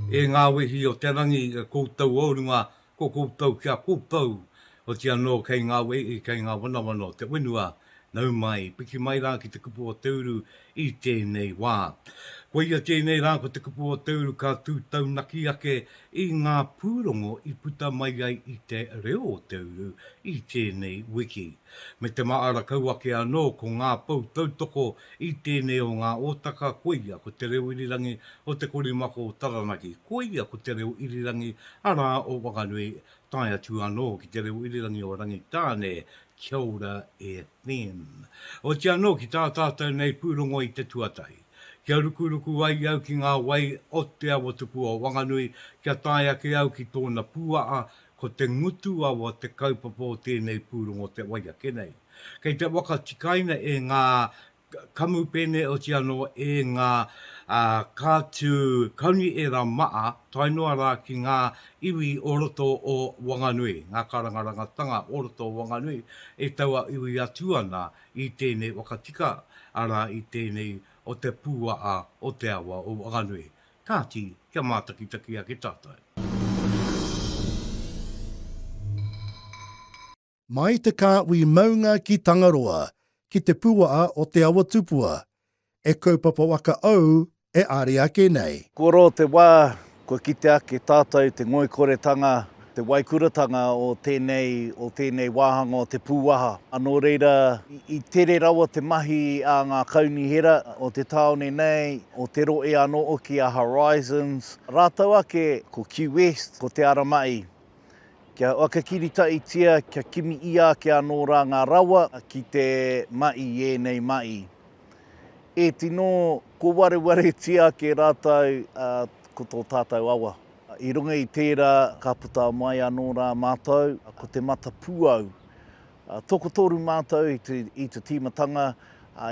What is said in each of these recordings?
e ngā wehi o te rangi koutou aurunga, ko koutou kia koutou, o te anō kei ngā wehi, kei ngā wanawano, te wenua, nau mai, piki mai rā ki te kupu o te uru i tēnei wā. Ko ia tēnei rā ko te kupu o te uru ka tūtau naki ake i ngā pūrongo i puta mai ai i te reo o te uru i tēnei wiki. Me te maara kau ake anō ko ngā pau tautoko i tēnei o ngā otaka koia ko te reo irirangi o te korimako o Taranaki. Koia ko te reo irirangi ara o Whanganui tai atu anō ki te reo irirangi o rangi tāne. Kia ora e them. O te anō ki tā tātou nei pūrongo i te tuatai. Kia rukuruku ai au ki ngā wai o te awa tupu o Whanganui, kia tai ake au ki tōna puaa ko te ngutu awa te kaupapa o tēnei pūrongo te wai ake nei. Kei te waka tikaina e ngā kamu pene o te anō e ngā kātu kauni e rā maa, tainoa rā ki ngā iwi o roto o Whanganui, ngā karangarangatanga o roto o Whanganui, e taua iwi atu ana i tēnei wakatika, ara i tēnei o te pūaa o te awa o Whanganui. Kāti, kia mātakitaki a ke tātai. Mai te kāwi maunga ki Tangaroa, ki te pūaa o te awa tupua. E kaupapa waka au e ari ake nei. Koro te wā, ko kite ake tātou te ngoikoretanga, te waikuratanga o tēnei wāhanga o te pūaha. Anō reira, i tere rawa te mahi a ngā kaunihera o te taone nei, o te roe anō oki a Horizons. Rātau ake ko Q West, ko te aramai. Kia wakakirita i tia, kia kimi ia ke anō rā ngā rawa ki te mai e nei mai. E tino, ko wareware tia ke rātau ko tō tātou awa. I runga i tērā, ka puta mai anō rā mātou, ko te mata pūau. Toko toru mātou i te tīmatanga,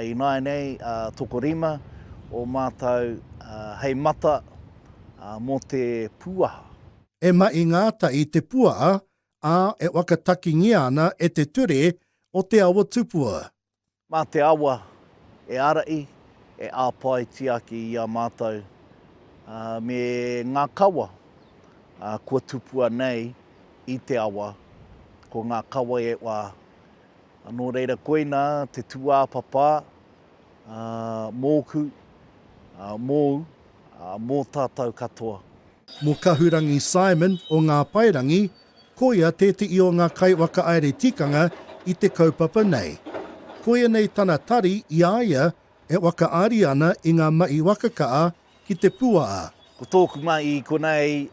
i nai nei, toko rima, o mātou hei mata mō te pūaha. E mai ngāta i te pua e wakataki ngia ana e te ture o te awa tupua. Mā te awa e arai, e āpai tiaki i a mātou. Me ngā kawa, kua tupua nei i te awa, ko ngā kawa e wā. Anō reira koina, te tuā papa, mōku, mōu, mō tātou katoa. Mō kahurangi Simon o ngā pairangi, koia tēti o ngā kai waka-aere tikanga i te kaupapa nei. Koia nei tana tari i aia e waka-ari ana i ngā mai wakakaa ki te puaa. Ko tōku mai ko nei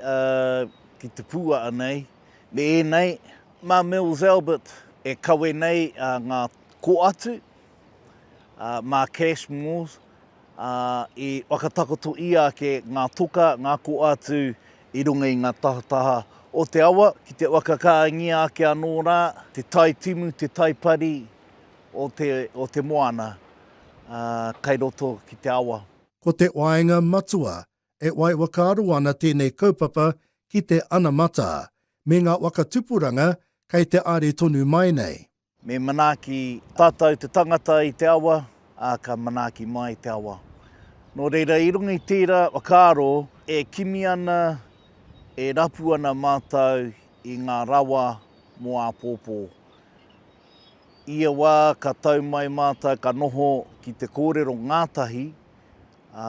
ki te puaa nei, me e nei, mā Mills Albert e kawe nei ngā ko atu, mā Cashmores, i wakatakoto ia ke ngā toka, ngā ko atu i runga i ngā tahataha o te awa, ki te wakakāngia ake anō rā, te tai timu, te tai pari o te moana, kai roto ki te awa. Ko te waenga matua, e wai wakaaro ana tēnei kaupapa ki te anamata, me ngā wakatupuranga kei te are tonu mai nei. Me manaki tātou te tangata i te awa, ka manaki mai te awa. Nō reira, i runga i tērā wakaaro, e kimi ana, e rapu ana mātou i ngā rawa mō a pōpō. Ia wā, ka tau mai mātou, ka noho ki te kōrero ngātahi,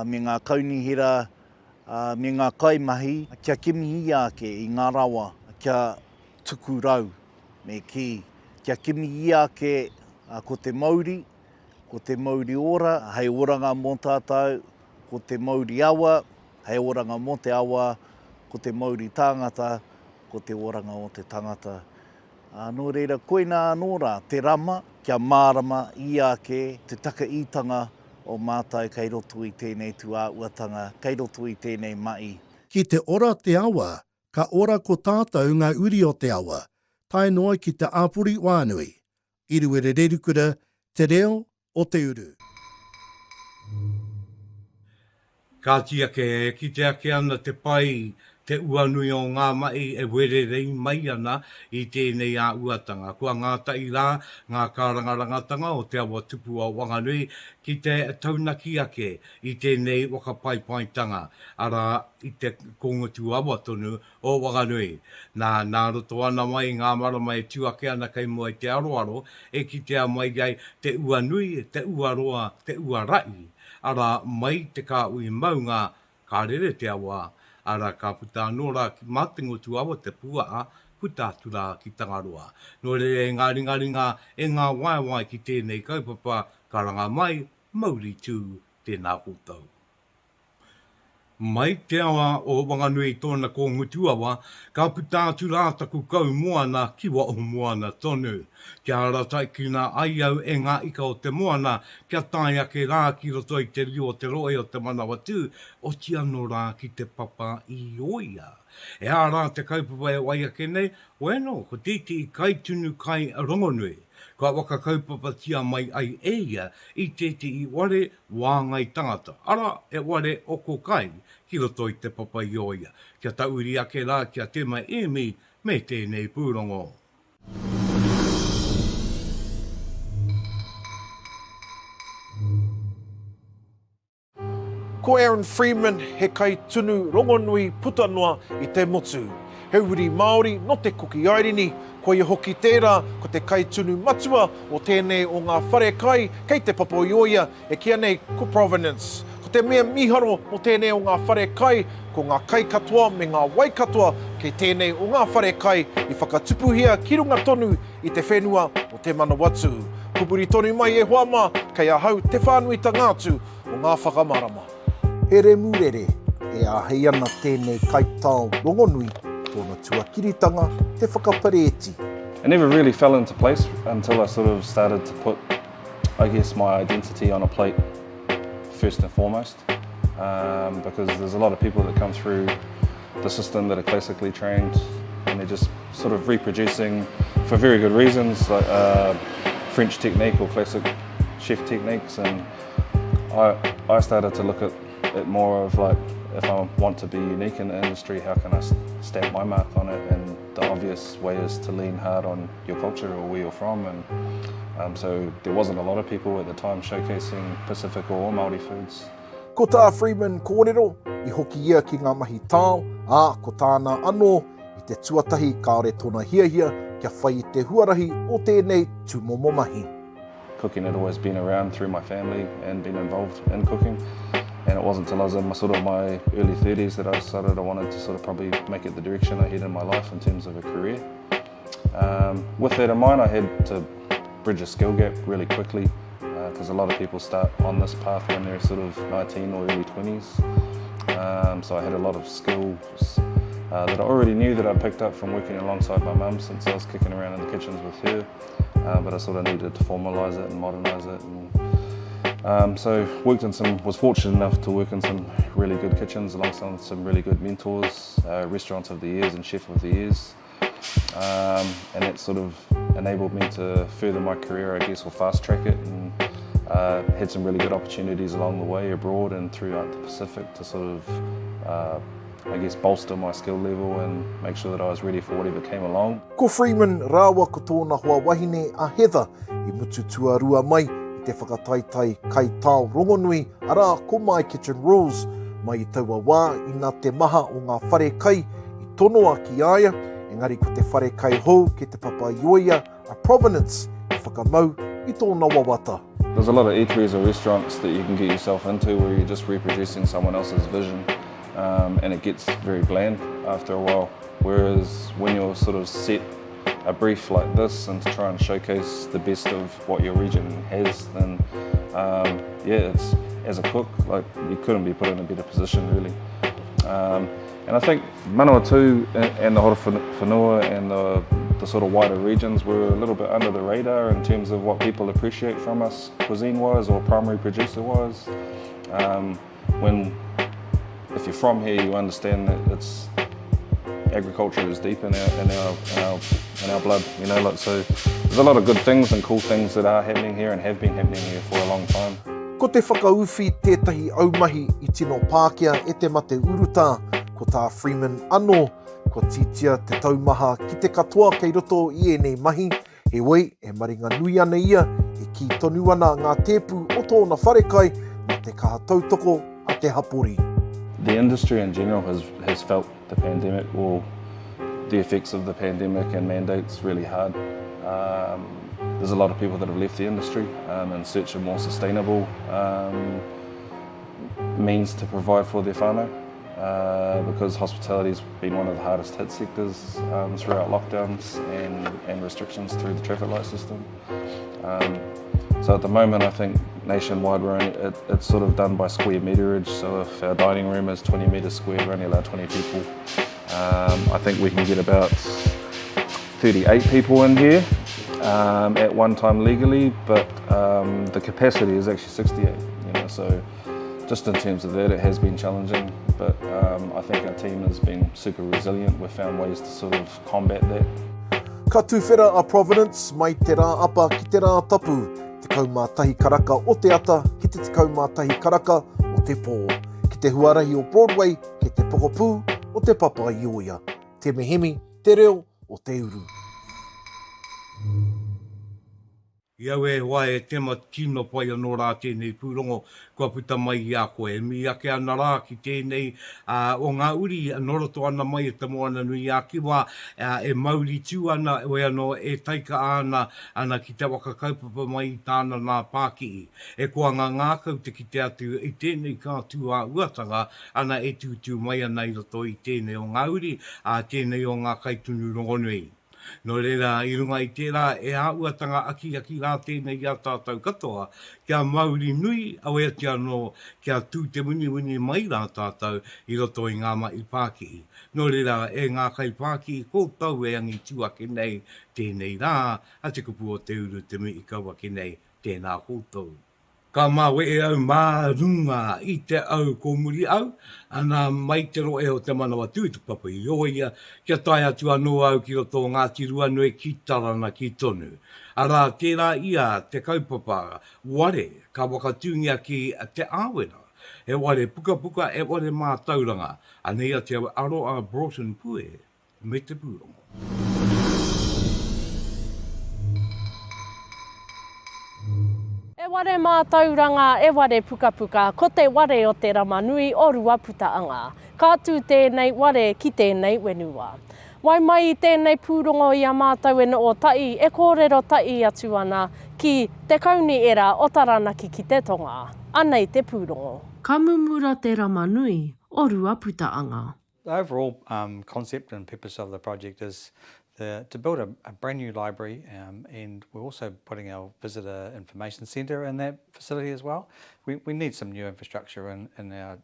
me ngā kaunihera, me ngā kaimahi, kia kimi ia ake i ngā rawa, kia tuku rau me ki. Kia kimi ia ake ko te Māori, ko te Māori ora, hei oranga mō tātou, ko te Māori awa, hei oranga mō te awa, ko te Māori tāngata, ko te oranga o te tangata. Nō reira, koina anō rā, te rama, kia mārama i ake, te takaitanga o mātou kei roto i tēnei tu āhuatanga, kei roto i tēnei mai. Ki te ora te awa, ka ora ko tātou ngā uri o te awa, tai noa ki te āpuri whānui. Iruere rerukura, te reo o te uru. Ka tia ke, ki te ake ana te pai te whānui o ngā mai e were rei mai ana I tēnei āhuatanga. Kua ngā tai rā, ngā kārangarangatanga o te awa tupu o whanganui ki te taunaki ake I tēnei whakapaipaitanga ara I te kongotu awa tonu o whanganui. Nā roto ana mai ngā marama e tuake ana kei mua I te aroaro e ki te mai gai te uanui, te uaroa, te uarai. Ara mai te kā ui maunga ka rere te awa, ara ka puta anora ki mātingo tu awa te puaa, puta atura ki Tangaroa. No re ngā ringaringa e ngā waiwai ki tēnei kaupapa, karanga mai, mauri tū tēnā koutou. Mai te awa o Whanganui tōna ko ngutu awa, ka puta atu rā taku kau moana ki wa o moana tonu. Kia aratai ki ngā ai au e ngā ika o te moana, kia tai ake rā ki roto I te rio o te roe o te manawa tū, o ti anō rā ki te papa I oia. E ārā te kaupapa e wai ake nei, weno, ko titi I kai tunu kai rongonui. Ka waka kaupapa tia mai ai eia I tete I ware wāngai tangata. Ara e ware oko kai ki roto I te papa I oia. Kia tauri ake rā kia te mai e mi me tēnei Pūrongo. Ko Aaron Freeman he kai tunu rongonui putanua I te motu. He uri Māori no te kuki airini, ko I hoki tērā ko te kai tunu matua o tēnei o ngā whare kai kei te papa I oia e kia nei ko provenance. Ko te mea miharo o tēnei o ngā whare kai, ko ngā kai katoa me ngā wai katoa kei tēnei o ngā whare kai I whakatupuhia ki runga tonu I te whenua o te manawatu. Kupuri tonu mai e hoama, kei ahau te whānui ngātu o ngā whakamarama. He re murere e ahei ana tēnei kaitao rongonui tōna tuakiritanga te whakapareeti. It never really fell into place until I sort of started to put, I guess, my identity on a plate first and foremost, because there's a lot of people that come through the system that are classically trained and they're just sort of reproducing for very good reasons, like French technique or classic chef techniques, and I started to look at it more of like, if I want to be unique in the industry, how can I stamp my mark on it? And the obvious way is to lean hard on your culture or where you're from. And so there wasn't a lot of people at the time showcasing Pacific or Māori foods. Ko tā Freeman kōrero, I hoki ia ki ngā mahi tāo, ko tāna anō, I te tuatahi kāore tōna hiahia, kia whai I te huarahi o tēnei tūmomo mahi. Cooking had always been around through my family and been involved in cooking. And it wasn't until I was in my early 30s that I decided I wanted to sort of probably make it the direction I had in my life in terms of a career. With that in mind, I had to bridge a skill gap really quickly, because a lot of people start on this path when they're sort of 19 or early 20s. So I had a lot of skills that I already knew that I picked up from working alongside my mum since I was kicking around in the kitchens with her, but I sort of needed to formalise it and modernise it. So was fortunate enough to work in some really good kitchens alongside some really good mentors, restaurants of the years and chef of the years. And that sort of enabled me to further my career, I guess, or fast track it, and had some really good opportunities along the way abroad and throughout the Pacific to sort of, I guess, bolster my skill level and make sure that I was ready for whatever came along. Ko Freeman rāua ko tōna hoa wahine a Heather I mutu tuarua mai te whakataitai kai tāo rongonui arā ko My Kitchen Rules mai I taua wā I ngā te maha o ngā whare kai I tonoa ki aia, engari ko te whare kai hou ke te papa I oia a provenance I whakamau I tōna wawata. There's a lot of eateries or restaurants that you can get yourself into where you're just reproducing someone else's vision, and it gets very bland after a while, whereas when you're sort of set a brief like this and to try and showcase the best of what your region has, then it's, as a cook, like, you couldn't be put in a better position really. And I think Manu Arataki and the hori whanua and the sort of wider regions were a little bit under the radar in terms of what people appreciate from us cuisine wise or primary producer wise. If you're from here, you understand that it's agriculture is deep in our blood, you know, like, so there's a lot of good things and cool things that are happening here and have been happening here for a long time. Ko te whakauwhi tētahi aumahi I tino Pākehā e te mate uruta, ko tā Freeman anō, ko titia te taumaha ki te katoa kei roto i nei mahi, he wei e maringa nui ana ia, e ki tonu ana ngā tēpu o tōna wharekai, nā te kaha tautoko a te hapori. The industry in general has felt the pandemic, or the effects of the pandemic and mandates really hard. There's a lot of people that have left the industry in search of more sustainable means to provide for their whānau, because hospitality's been one of the hardest hit sectors throughout lockdowns and restrictions through the traffic light system. So at the moment, I think nationwide it's sort of done by square meterage. So if our dining room is 20 metres square, we're only allowed 20 people. I think we can get about 38 people in here at one time legally, but the capacity is actually 68. So just in terms of that, it has been challenging, but I think our team has been super resilient. We've found ways to sort of combat that. Ka tuwhera a Providence mai te rā apa ki te rā tapu, te kaumātahi karaka o te ata ki te kaumātahi karaka o te pō, ki te huarahi o Broadway, ki te pokopū o te papa i oia, te mehemi, te reo o te uru. Iau e wai e tema tino pai anō rā tēnei Pūrongo, kua puta mai i a koe. Mi ake ana rā ki tēnei o ngā uri anoroto ana mai e tamo ana nui a kiwa, e mauri tū ana e anō e taika ana ki te wakakaupapa mai i tāna nā Pākihi. E kua ngākau te ki te atu i tēnei kātū āhuatanga, ana e tūtū mai ana i roto i tēnei o ngā uri, tēnei o ngā kaitunu rongonui. No reira, i runga i tērā, e āhuatanga aki rā tēnei i a tātou katoa, kia mauri nui, au ea tia no, kia tū te muni mai rā tātou, i roto i ngā mai Pākihi. No reira, e ngā kai Pākihi, ko tau e angi tū ake nei, tēnei rā, a te kupu o te uru, te mi i kau ake nei, tēnā koutou. Ka mawe e au mā runga i te au ko muri au, ana mai te roe o te manawa tū te papa i oia, kia tai atu anō au ki roto ngā tirua nui ki tarana ki tonu. Ara tērā ia te kaupapa, ware, ka wakatūngia ki te āwera, e ware puka, e ware mā tauranga, anei a te Rauru Broughton pue, me te Pūrongo. E ware mā tauranga, e ware puka, ko te ware o te ramanui o ruaputaanga. Ka tū tēnei ware ki tēnei wenua. Wai mai i tēnei Pūrongo i a mātau e no o tai, e kōrero tai atu ana ki te kauni era o taranaki ki te tonga. Anei te Pūrongo. Ka mumura te ramanui o ruaputaanga. The overall concept and purpose of the project is to build a brand new library, and we're also putting our visitor information centre in that facility as well. We need some new infrastructure in our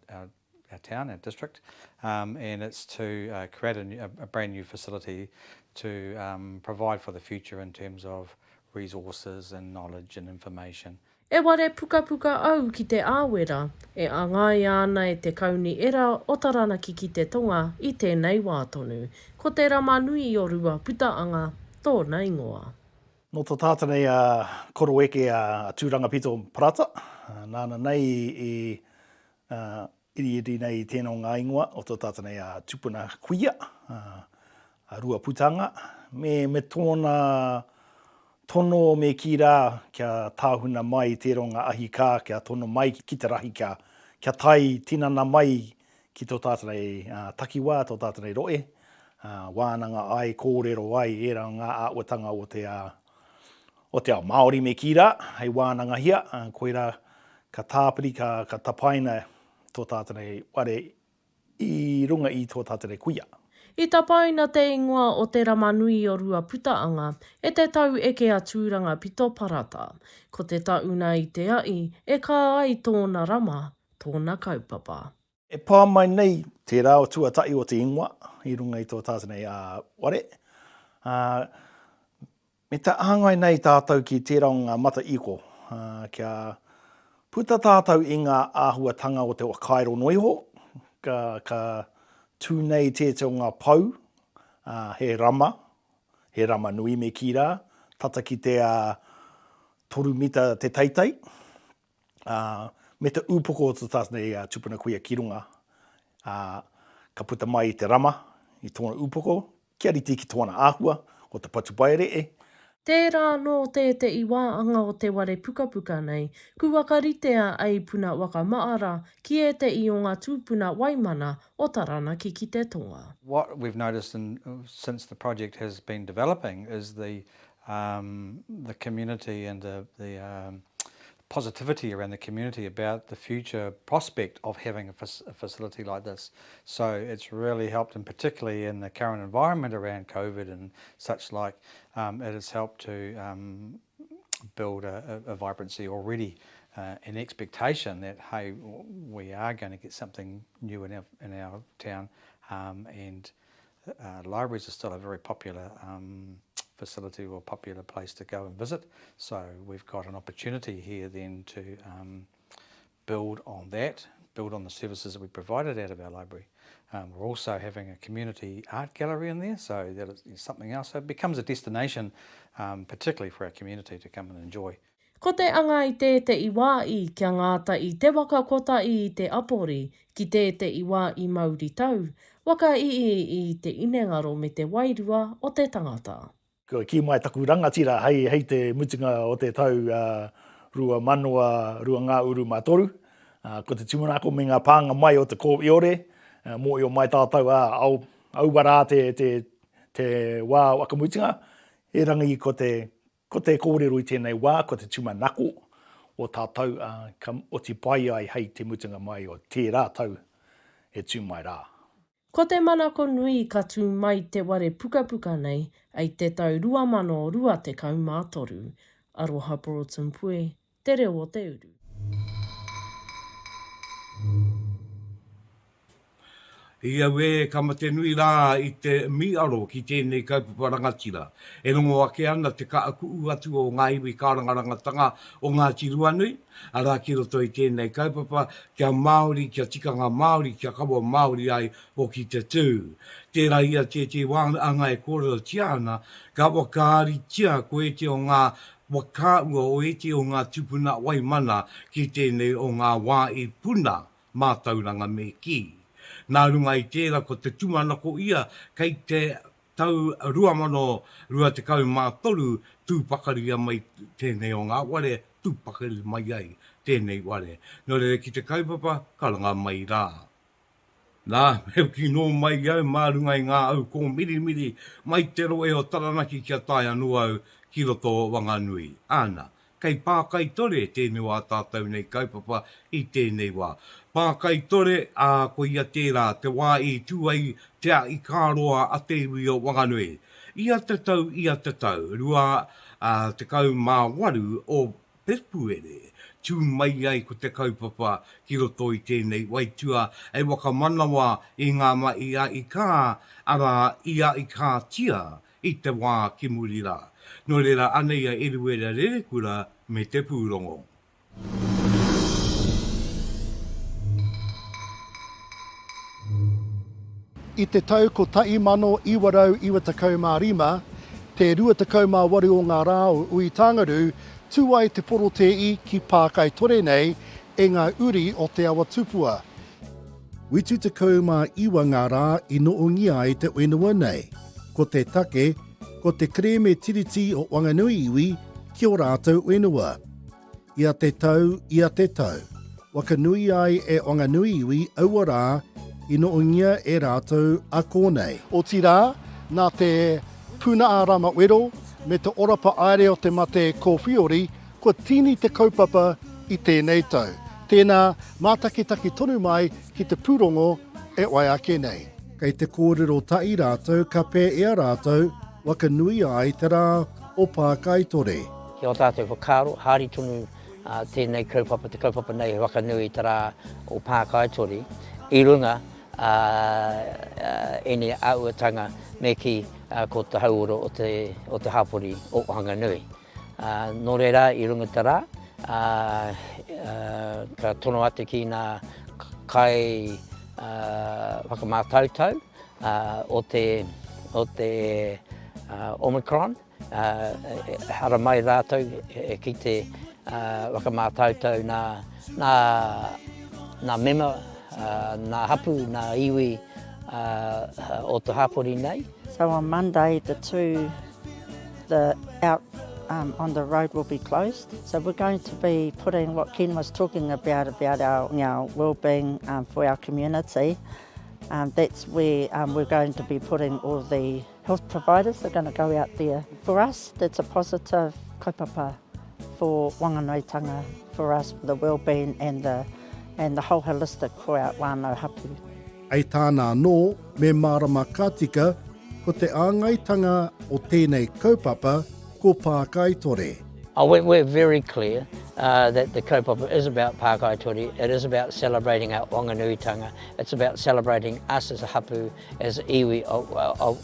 town, our district, and it's to create a brand new facility to provide for the future in terms of resources and knowledge and information. E ware puka au ki te āwera, e angai ana e te kauni era o taranaki ki te tonga i tēnei wātonu, ko te ramanui o ruaputaanga tōna ingoa. No tō tātanei koro eke a tūranga pito parata, nāna nei iri nei tēnā ngā ingoa o tō tātanei tupuna kuia, a ruaputanga, me tōna tono me ki rā kia tāhuna mai te ronga ahi kā, kia tono mai ki te rahi kā, kia tai tinana mai ki tō tātanei takiwā, tō tātanei roe, wānanga ai, kōrero ai, era ngā āhuatanga o te ao Māori me ki rā, hei wānanga hia, koe rā ka tāpiri, ka tapaina tō tātanei ware i runga i tō tātanei kuia. I tapaina te ingoa o te ramanui o ruaputaanga, e te tau eke a tūranga pito parata. Ko te tauna i te ai, e kā ai tōna rama, tōna kaupapa. E pā mai nei te rā o tuatai o te ingoa, i runga i tō tātanei ware. Me ta āngai nei tātou ki te raunga mata iko, kia puta tātou i ngā āhuatanga o te wakairo noiho, ka tūnei tēteo ngā pau, he rama nui me ki rā, tata ki te 3 mita te teitei, me te upoko o tātanei tupuna kuia ki runga. ka puta mai i te rama, i tōna upoko, kia riti ki tōna āhua, o te patupaere Tērā no tētei wāanga o te ware pukapuka nei, ku wakaritea ai puna waka maara ki e te i o ngā tūpuna waimana o taranaki ki te tonga. What we've noticed since the project has been developing is the community and the positivity around the community about the future prospect of having a facility like this. So it's really helped, and particularly in the current environment around COVID and such like, it has helped to build a vibrancy already, an expectation that, hey, we are going to get something new in our town, and libraries are still a very popular facility or popular place to go and visit. So we've got an opportunity here then to build on that, build on the services that we provided out of our library. We're also having a community art gallery in there, so that is something else. So it becomes a destination, particularly for our community to come and enjoy. Ko te anga i tētei wā i kia ngāta i te waka kota i te apori ki tētei wā i Māori tau, waka i te inengaro me te wairua o te tangata. Ko ki mai taku rangatira hei te mutunga o te tau rua manua rua ngā uru mātoru. Ko te tumanako me ngā pānga mai o te kōwiore, mō i o mai tātou auwara te wā wakamutunga. E rangi ko te kōrero i tēnei wā, ko te tumanako o tātou o te pai ai hei te mutunga mai o tērā tau e tū mai rā. Ko te manako nui ka tū mai te ware pukapuka nei, ai te tau 2023, Aroha Broughton Pue, te reo o te uru. Ia we kamate nui rā i te miaro ki tēnei kaupapa rangatira. E rongo ake ana te kaaku atu o ngā iwi kārangarangatanga o ngā tiruanui. Ara ki roto i tēnei kaupapa kia Māori, kia tikanga Māori, kia kawa Māori ai o ki te tū. Tērā ia te wāanga e kōrero tiana, ka wakaari tia koe te o ngā wakaua o ete o ngā tupuna waimana ki tēnei o ngā wā i puna mātauranga me ki. Nā runga i tērā ko te tumanako ia kei te tau 2023 tūpakari mai tēnei o ngā ware, tūpakari mai ai tēnei ware. Nō re ki te kaupapa, karanga mai rā. Nā, heu ki nō mai au mā runga i ngā au ko mirimiri mai te roe o taranaki kia tai anu au ki roto Wanganui. Ana, kei pākai tore tēnei wā tātou nei kaupapa i tēnei wā. Pākai tore ko ia tērā te wā i tuai te a i kāroa a te iwi o Wanganui. Ia te tau, rua te kau mā waru o Pepuere. Tū mai ai ko te kaupapa ki roto i tēnei waitua e waka manawa i ngā mai ia i kā, ara ia i kā tia i te wā ki murira. Nō reira aneia eruera rerekura me te Pūrongo. I te tau ko tai mano iwarau 25, te 28 o ngā rā o Uitangaru, tūai te porotei ki pākai tore nei e ngā uri o te awa tupua. Witu te kauma iwa ngā rā i noongi ai te whenua nei. Ko te take, ko te kreme tiriti o Wanganui iwi ki o rātou whenua. Ia te tau. Wakanui ai e Wanganui iwi aua rā i noongia e rātou a kōnei. O tira, nā te puna ārama wero, me te orapa aere o te mate kōwhiori, ko tini te kaupapa i tēnei tau. Tēnā mātakitaki tonu mai ki te Pūrongo e waiake nei. Kei te kōrero tai rātou, ka pē ea rātou, wakanui ai te rā o pākai tore. Kia o tātou whakaro, hāri tonu tēnei kaupapa, te kaupapa nei wakanui te rā o pākai tore. I runga, ene āhuatanga me ki ko te hauoro o te hapori o Wanganui. Nō reira i runga te rā, ka tono ate ki ngā kai whakamātautau o te Omicron. Hara mai rātou ki te whakamātautau nā mema, nā hapu, nā iwi o te hapori nei. So on Monday, the out on the road will be closed. So we're going to be putting what Ken was talking about our well-being for our community. That's where we're going to be putting all the health providers. They're going to go out there. For us, that's a positive kaupapa for whanganuitanga, for us, for the well-being and the whole holistic for our whānau hapu. Ai tāna anō, me marama kātika, ko te āngaitanga o tēnei kaupapa, ko Pākaitore. We're very clear that the kaupapa is about Pākaitore. It is about celebrating our whanganuitanga. It's about celebrating us as a hapu, as iwi of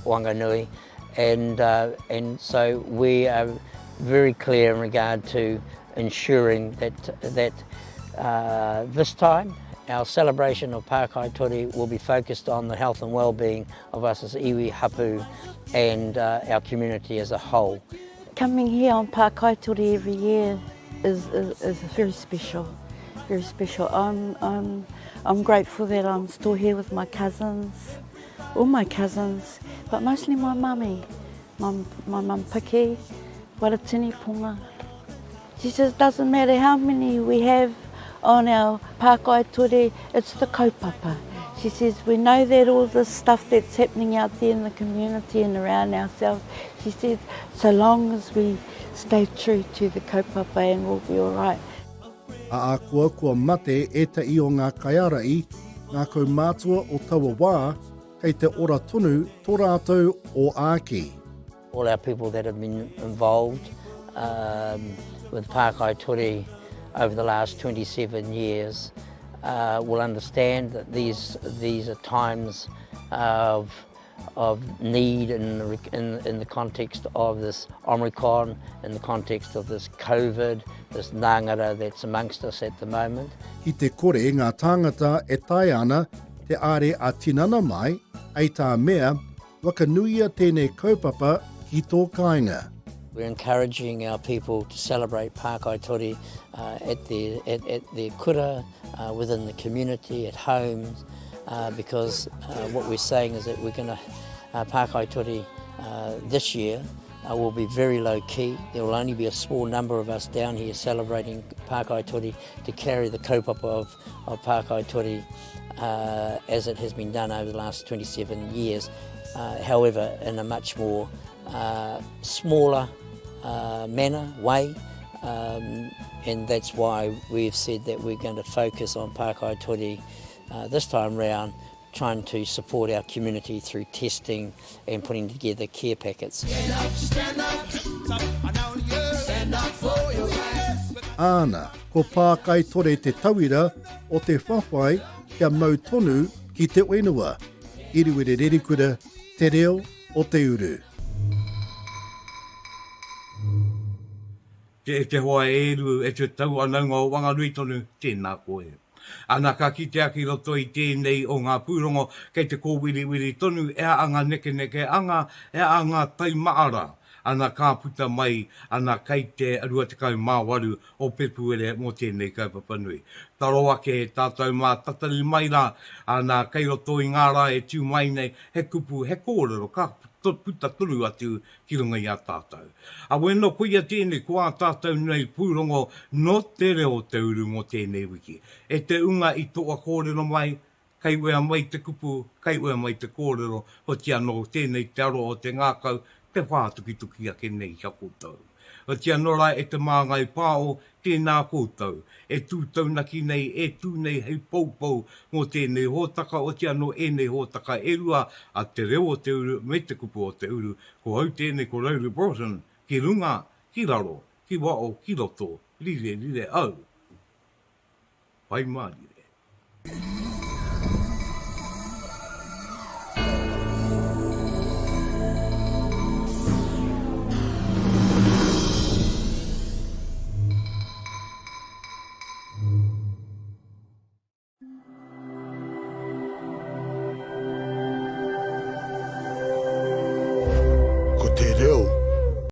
Whanganui. And so we are very clear in regard to ensuring that this time our celebration of Pākaitore will be focused on the health and well-being of us as iwi hapu and our community as a whole. Coming here on Pākaitore every year is very special, very special. I'm grateful that I'm still here with my cousins, all my cousins, but mostly my mummy, my mum Piki, Waratini Punga. She says it doesn't matter how many we have on our Pākaitore, it's the kaupapa. She says we know that all this stuff that's happening out there in the community and around ourselves, she says so long as we stay true to the kaupapa and we'll be all right. A kua mate e ta i o ngā kaiarai, ngā kaumātua o taua wā, kei te ora tonu tō rātou o āki. All our people that have been involved with Pākaitore over the last 27 years will understand that these are times of need in the context of this Omicron, in the context of this COVID, this ngangara that's amongst us at the moment. Ki te kore ngā tāngata e tai ana te are a tinana mai, ei tā mea, wakanuia tēnei kaupapa ki tō kāinga. We're encouraging our people to celebrate Pākaitore at their kura, within the community, at homes, because what we're saying is that we're going to, Pākaitore this year will be very low key. There will only be a small number of us down here celebrating Pākaitore to carry the kaupapa of Pākaitore as it has been done over the last 27 years. However, in a much more smaller way, and that's why we've said that we're going to focus on Pākaitore this time round, trying to support our community through testing and putting together care packets. Āna, ko Pākaitore te tauira o te whawhai kia mau tonu ki te whenua. Iriwere rerikura, te reo o te uru. Te hoa e eru e te tau anaunga o Whanganui tonu, tēnā koe. Ana ka ki te aki roto i tēnei o ngā Pūrongo, kei te kōwiri tonu, ea anga neke anga, ea anga taimaara. Ana ka puta mai, ana kei te arua te kau māwaru o Pepuere mō tēnei kaupapa nui. Taro ake tātou mā tatari mai rā, ana kei roto i ngā rā e tū mai nei, he kupu, he kōrero, ka puta turu atu ki runga i a tātou. A weno kuia tēnei kua tātou nei Pūrongo no te reo te uru mō tēnei wiki. E te unga i toa kōrero mai, kei wea mai te kupu, kei wea mai te kōrero, o te anō tēnei te aro o te ngākau, te whātuki a kenei kia koutou. O te anō rai e te māngai pāo, tēnā koutou. E tūtau naki nei, e tū nei hei poupou mō tēnei hōtaka, o te anō e nei hōtaka e rua a te reo o te uru, me te kupu o te uru, ko hau tēnei ko Rauru Broughton, ki runga, ki raro, ki wao, ki roto, rire au. Pai mā rire.